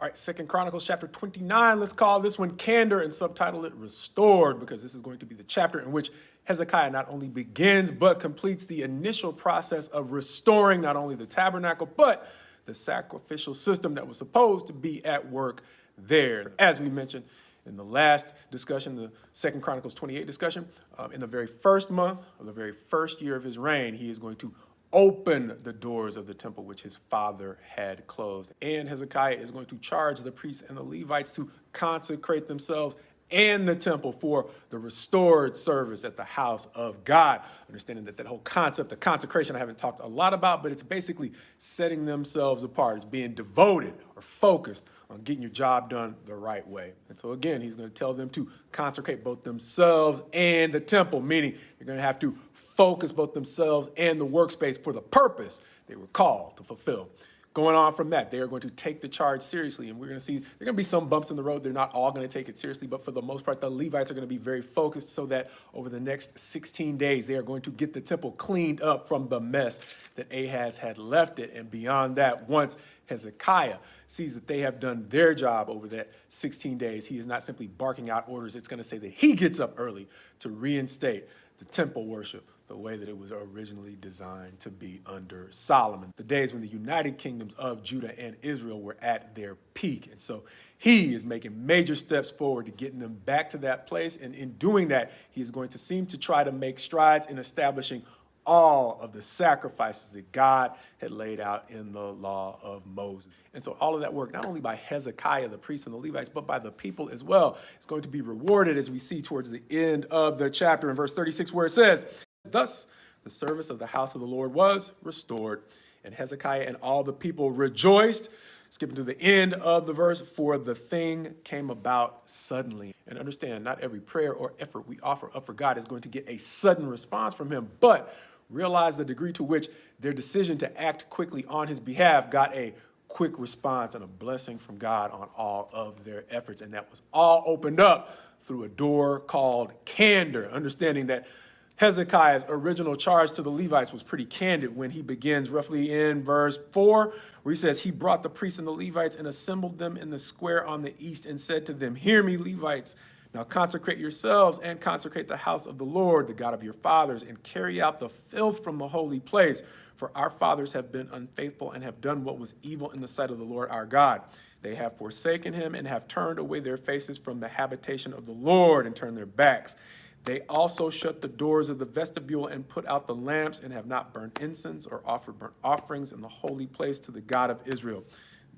All right, 2 Chronicles chapter 29, let's call this one Candor and subtitle it Restored, because this is going to be the chapter in which Hezekiah not only begins, but completes the initial process of restoring not only the tabernacle, but the sacrificial system that was supposed to be at work there. As we mentioned in the last discussion, the 2 Chronicles 28 discussion, in the very first month of the very first year of his reign, he is going to open the doors of the temple which his father had closed. And Hezekiah is going to charge the priests and the Levites to consecrate themselves and the temple for the restored service at the house of God. Understanding that whole concept of consecration I haven't talked a lot about, but it's basically setting themselves apart. It's being devoted or focused on getting your job done the right way. And so again, he's going to tell them to consecrate both themselves and the temple, meaning you're going to have to focus both themselves and the workspace for the purpose they were called to fulfill. Going on from that, they are going to take the charge seriously, and we're going to see there are going to be some bumps in the road. They're not all going to take it seriously, but for the most part, the Levites are going to be very focused so that over the next 16 days, they are going to get the temple cleaned up from the mess that Ahaz had left it. And beyond that, once Hezekiah sees that they have done their job over that 16 days, he is not simply barking out orders. It's going to say that he gets up early to reinstate the temple worship the way that it was originally designed to be under Solomon, the days when the united kingdoms of Judah and Israel were at their peak. And so he is making major steps forward to getting them back to that place. And in doing that, he is going to seem to try to make strides in establishing all of the sacrifices that God had laid out in the law of Moses. And so all of that work, not only by Hezekiah, the priests and the Levites, but by the people as well, is going to be rewarded as we see towards the end of the chapter in verse 36, where it says, "Thus the service of the house of the Lord was restored, and Hezekiah and all the people rejoiced." Skipping to the end of the verse, "For the thing came about suddenly." And understand, not every prayer or effort we offer up for God is going to get a sudden response from him, but realize the degree to which their decision to act quickly on his behalf got a quick response and a blessing from God on all of their efforts. And that was all opened up through a door called candor, understanding that Hezekiah's original charge to the Levites was pretty candid when he begins roughly in verse 4, where he says, "He brought the priests and the Levites and assembled them in the square on the east and said to them, 'Hear me, Levites. Now consecrate yourselves and consecrate the house of the Lord, the God of your fathers, and carry out the filth from the holy place. For our fathers have been unfaithful and have done what was evil in the sight of the Lord our God. They have forsaken him and have turned away their faces from the habitation of the Lord and turned their backs. They also shut the doors of the vestibule and put out the lamps and have not burned incense or offered burnt offerings in the holy place to the God of Israel.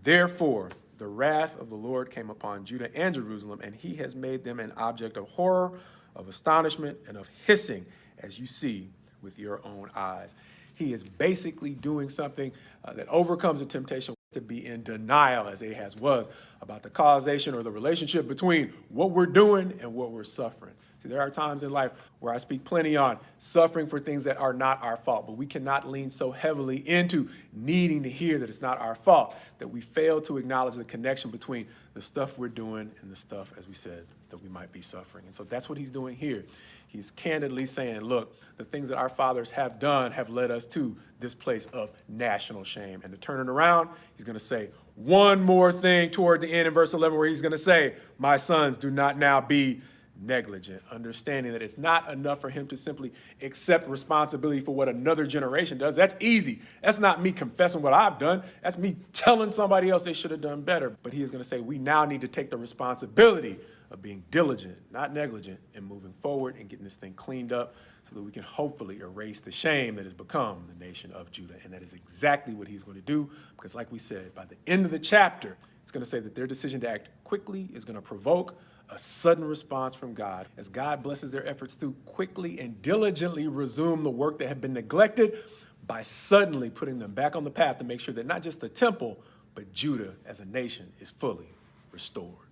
Therefore, the wrath of the Lord came upon Judah and Jerusalem, and he has made them an object of horror, of astonishment, and of hissing, as you see with your own eyes." He is basically doing something that overcomes the temptation to be in denial, as Ahaz was, about the causation or the relationship between what we're doing and what we're suffering. See, there are times in life where I speak plenty on suffering for things that are not our fault, but we cannot lean so heavily into needing to hear that it's not our fault that we fail to acknowledge the connection between the stuff we're doing and the stuff, as we said, that we might be suffering. And so that's what he's doing here. He's candidly saying, look, the things that our fathers have done have led us to this place of national shame. And to turn it around, he's going to say one more thing toward the end in verse 11, where he's going to say, "My sons, do not now be negligent," understanding that it's not enough for him to simply accept responsibility for what another generation does. That's easy. That's not me confessing what I've done. That's me telling somebody else they should have done better. But he is going to say we now need to take the responsibility of being diligent, not negligent, and moving forward and getting this thing cleaned up so that we can hopefully erase the shame that has become the nation of Judah. And that is exactly what he's going to do, because like we said, by the end of the chapter, it's going to say that their decision to act quickly is going to provoke a sudden response from God, as God blesses their efforts to quickly and diligently resume the work that had been neglected by suddenly putting them back on the path to make sure that not just the temple, but Judah as a nation is fully restored.